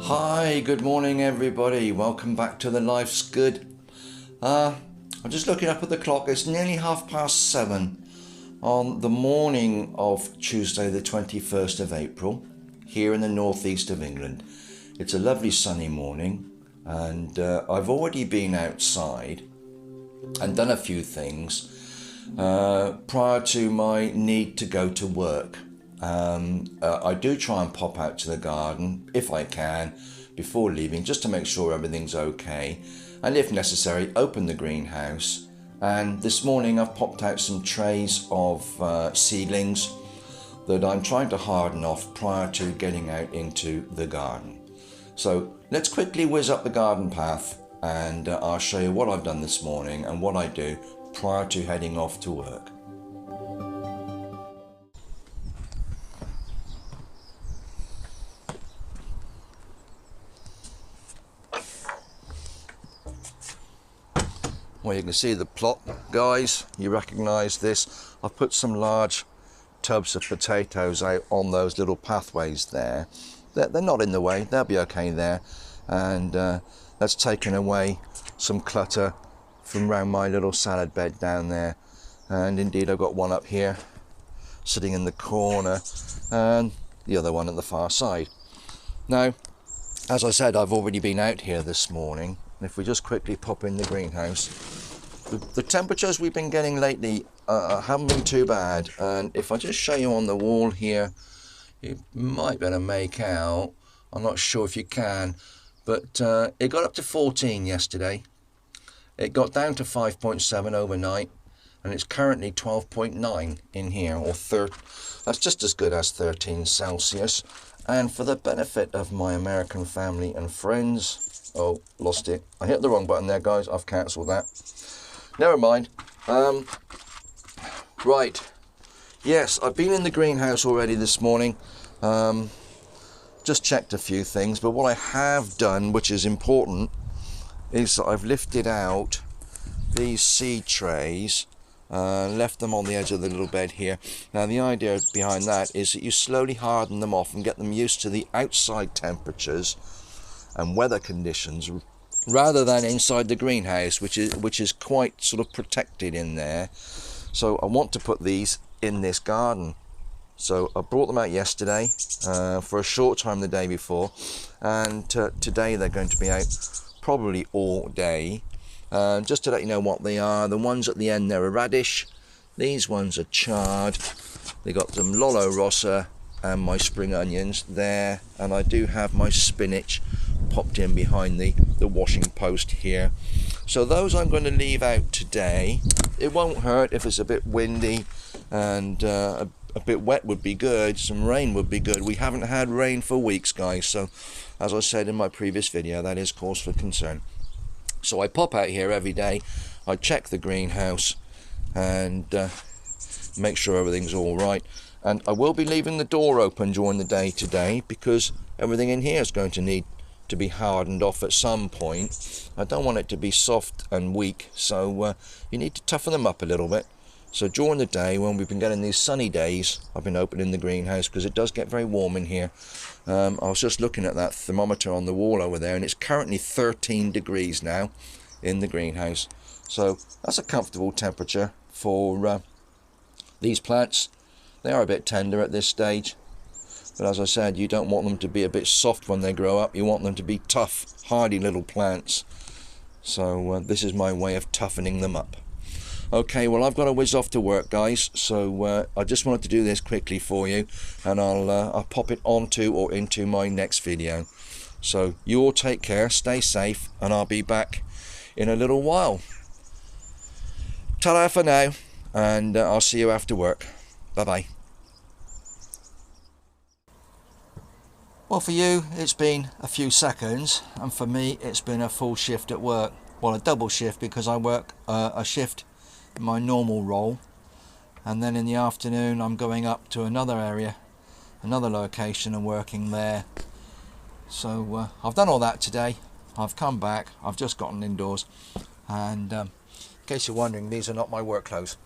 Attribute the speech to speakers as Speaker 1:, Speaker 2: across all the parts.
Speaker 1: Hi, good morning everybody. Welcome back to the Life's Good. I'm just looking up at the clock. It's nearly 7:30 on the morning of Tuesday the 21st of April here in the northeast of England. It's a lovely sunny morning and I've already been outside and done a few things prior to my need to go to work. I do try and pop out to the garden if I can before leaving, just to make sure everything's okay, and if necessary open the greenhouse. And this morning I've popped out some trays of seedlings that I'm trying to harden off prior to getting out into the garden. So let's quickly whiz up the garden path and I'll show you what I've done this morning and what I do prior to heading off to work. Well, you can see the plot, guys. You recognise this. I've put some large tubs of potatoes out on those little pathways there. They're not in the way, they'll be okay there. And that's taken away some clutter from around my little salad bed down there. And indeed I've got one up here sitting in the corner and the other one at the far side. Now, as I said, I've already been out here this morning. If we just quickly pop in the greenhouse, the temperatures we've been getting lately haven't been too bad. And if I just show you on the wall here, you might better make out, I'm not sure if you can, but it got up to 14 yesterday. It got down to 5.7 overnight, and it's currently 12.9 in here, or that's just as good as 13 Celsius. And for the benefit of my American family and friends, oh, lost it. I hit the wrong button there, guys. I've cancelled that. Never mind. Right. Yes, I've been in the greenhouse already this morning. Just checked a few things. But what I have done, which is important, is that I've lifted out these seed trays, left them on the edge of the little bed here. Now, the idea behind that is that you slowly harden them off and get them used to the outside temperatures and weather conditions rather than inside the greenhouse, which is quite sort of protected in there. So I want to put these in this garden. So I brought them out yesterday for a short time the day before, and today they're going to be out probably all day. Just to let you know what they are, the ones at the end there are radish, these ones are chard, they got some lolo rossa and my spring onions there, and I do have my spinach popped in behind the washing post here. So those I'm going to leave out today. It won't hurt if it's a bit windy, and a bit wet would be good. Some rain would be good. We haven't had rain for weeks, guys, so as I said in my previous video, that is cause for concern. So I pop out here every day, I check the greenhouse and make sure everything's all right. And I will be leaving the door open during the day today because everything in here is going to need to be hardened off at some point. I don't want it to be soft and weak, so you need to toughen them up a little bit. So during the day, when we've been getting these sunny days, I've been opening the greenhouse because it does get very warm in here. I was just looking at that thermometer on the wall over there, and it's currently 13 degrees now in the greenhouse. So that's a comfortable temperature for these plants. They are a bit tender at this stage, but as I said, you don't want them to be a bit soft when they grow up. You want them to be tough, hardy little plants. So this is my way of toughening them up. Okay, well, I've got to whiz off to work, guys, so I just wanted to do this quickly for you, and I'll pop it onto or into my next video. So you all take care, stay safe, and I'll be back in a little while. Ta-da for now, and I'll see you after work. Bye-bye. Well, for you, it's been a few seconds, and for me, it's been a full shift at work. Well, a double shift, because I work a shift in my normal role, and then in the afternoon I'm going up to another area, another location, and working there. So I've done all that today. I've come back, I've just gotten indoors, and in case you're wondering, these are not my work clothes.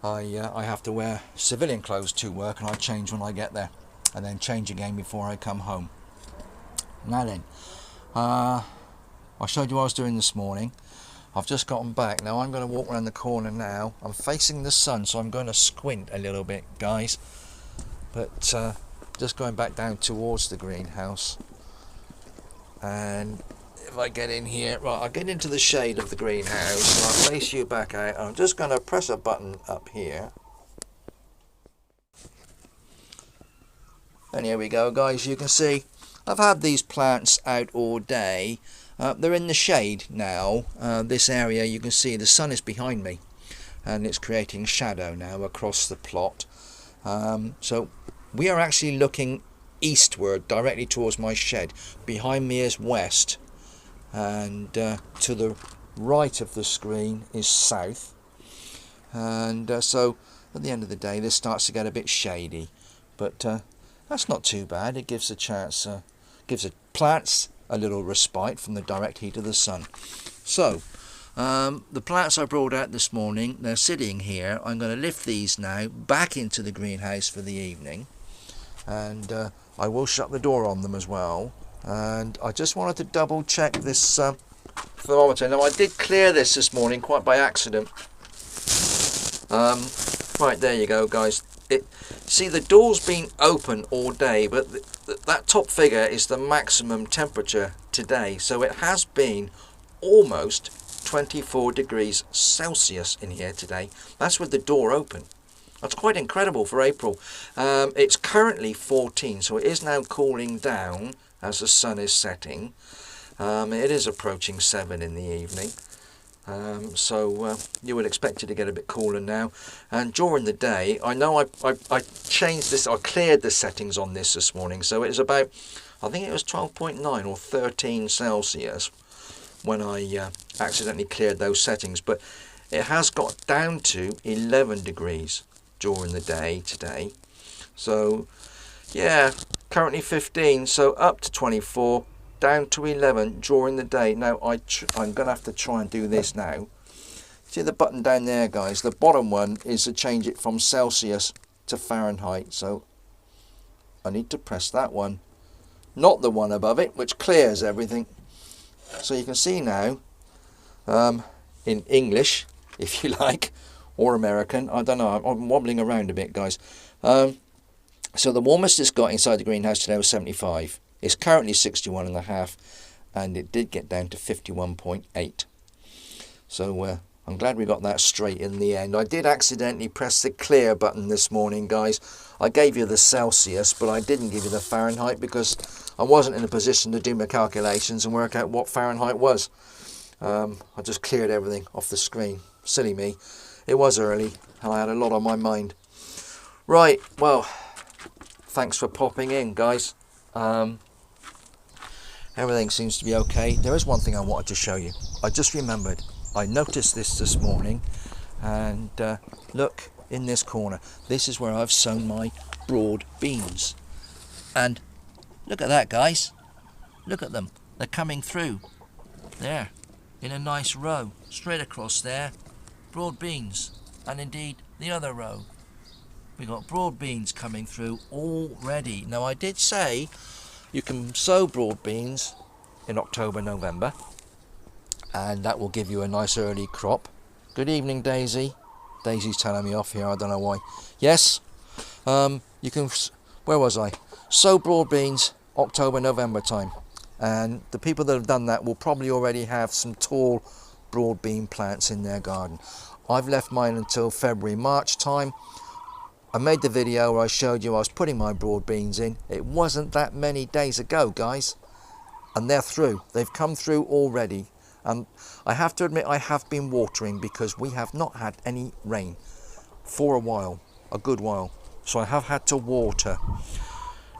Speaker 1: I have to wear civilian clothes to work, and I change when I get there and then change again before I come home. Now then, I showed you what I was doing this morning. I've just gotten back. Now I'm going to walk around the corner now. I'm facing the sun, so I'm going to squint a little bit, guys. But just going back down towards the greenhouse. And if I get in here, right, I'll get into the shade of the greenhouse and I'll face you back out. I'm just going to press a button up here. And here we go, guys. You can see I've had these plants out all day. They're in the shade now. This area, you can see the sun is behind me and it's creating shadow now across the plot. So we are actually looking eastward directly towards my shed. Behind me is west, and to the right of the screen is south. And so at the end of the day this starts to get a bit shady, but that's not too bad. It gives a chance, gives the plants a little respite from the direct heat of the sun. So the plants I brought out this morning, they're sitting here. I'm going to lift these now back into the greenhouse for the evening, and I will shut the door on them as well. And I just wanted to double check this thermometer. Now I did clear this morning quite by accident. Right, there you go, guys. See, the door's been open all day, but that top figure is the maximum temperature today. So it has been almost 24 degrees Celsius in here today. That's with the door open. That's quite incredible for April. It's currently 14, so it is now cooling down as the sun is setting. It is approaching 7 in the evening. So you would expect it to get a bit cooler now. And during the day, I know I changed this, I cleared the settings on this morning. So it was about, I think it was 12.9 or 13 Celsius when I accidentally cleared those settings. But it has got down to 11 degrees during the day today. So yeah, currently 15, so up to 24, down to 11 during the day. Now I'm going to have to try and do this now. See the button down there, guys? The bottom one is to change it from Celsius to Fahrenheit. So I need to press that one, not the one above it, which clears everything. So you can see now, in English, if you like, or American, I don't know, I'm wobbling around a bit, guys. So the warmest it's got inside the greenhouse today was 75. It's currently 61.5, and it did get down to 51.8. So I'm glad we got that straight in the end. I did accidentally press the clear button this morning, guys. I gave you the Celsius, but I didn't give you the Fahrenheit because I wasn't in a position to do my calculations and work out what Fahrenheit was. I just cleared everything off the screen. Silly me. It was early and I had a lot on my mind. Right, well, thanks for popping in, guys. Everything seems to be okay. There is one thing I wanted to show you. I just remembered. I noticed this morning, and look in this corner. This is where I've sown my broad beans. And look at that, guys. Look at them. They're coming through. There, in a nice row, straight across there. Broad beans, and indeed the other row. We got broad beans coming through already. Now I did say you can sow broad beans in October, November, and that will give you a nice early crop. Good evening, Daisy. Daisy's telling me off here, I don't know why. Yes, you can, where was I? Sow broad beans October, November time. And the people that have done that will probably already have some tall broad bean plants in their garden. I've left mine until February, March time. I made the video where I showed you I was putting my broad beans in. It wasn't that many days ago, guys, and they're through. They've come through already, and I have to admit I have been watering because we have not had any rain for a while, a good while, so I have had to water.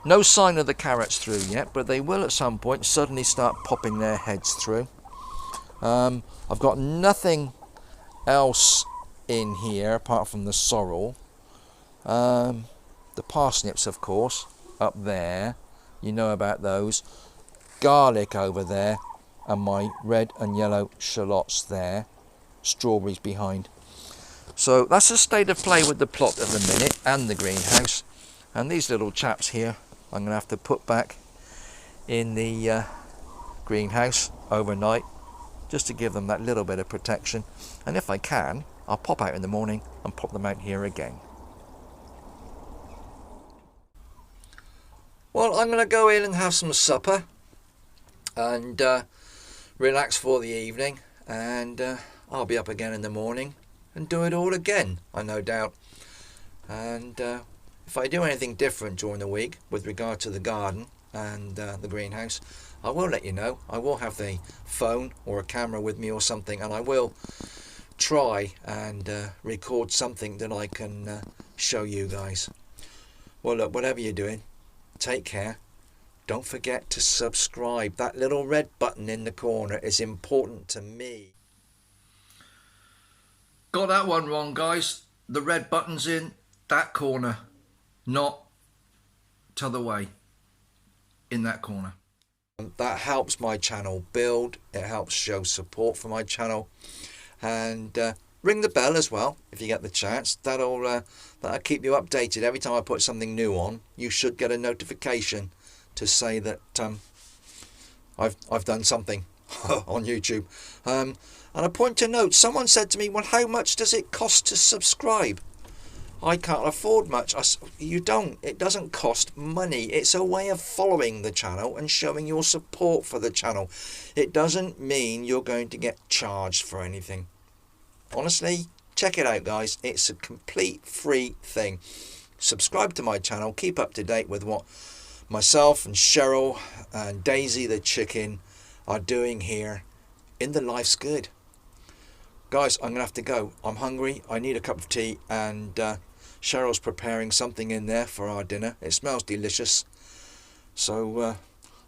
Speaker 1: No sign of the carrots through yet, but they will at some point suddenly start popping their heads through. I've got nothing else in here apart from the sorrel. The parsnips, of course, up there, you know about those. Garlic over there, and my red and yellow shallots there. Strawberries behind. So that's the state of play with the plot at the minute, and the greenhouse. And these little chaps here I'm going to have to put back in the greenhouse overnight, just to give them that little bit of protection. And if I can, I'll pop out in the morning and pop them out here again. Well, I'm going to go in and have some supper and relax for the evening, and I'll be up again in the morning and do it all again, I no doubt. And if I do anything different during the week with regard to the garden and the greenhouse, I will let you know. I will have the phone or a camera with me or something, and I will try and record something that I can show you guys. Well, look, whatever you're doing, take care. Don't forget to subscribe. That little red button in the corner is important to me. Got that one wrong, guys. The red button's in that corner, not t'other way, in that corner. That helps my channel build. It helps show support for my channel. And ring the bell as well if you get the chance. That'll keep you updated. Every time I put something new on, you should get a notification to say that I've done something on YouTube. And a point to note, someone said to me, well, how much does it cost to subscribe? I can't afford much. You don't. It doesn't cost money. It's a way of following the channel and showing your support for the channel. It doesn't mean you're going to get charged for anything. Honestly, check it out, guys. It's a complete free thing. Subscribe to my channel. Keep up to date with what myself and Cheryl and Daisy the chicken are doing here in the Life's Good. Guys, I'm going to have to go. I'm hungry. I need a cup of tea, and Cheryl's preparing something in there for our dinner. It smells delicious. So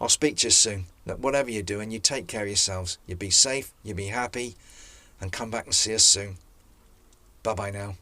Speaker 1: I'll speak to you soon. Look, whatever you're doing, you take care of yourselves. You be safe, you be happy, and come back and see us soon. Bye-bye now.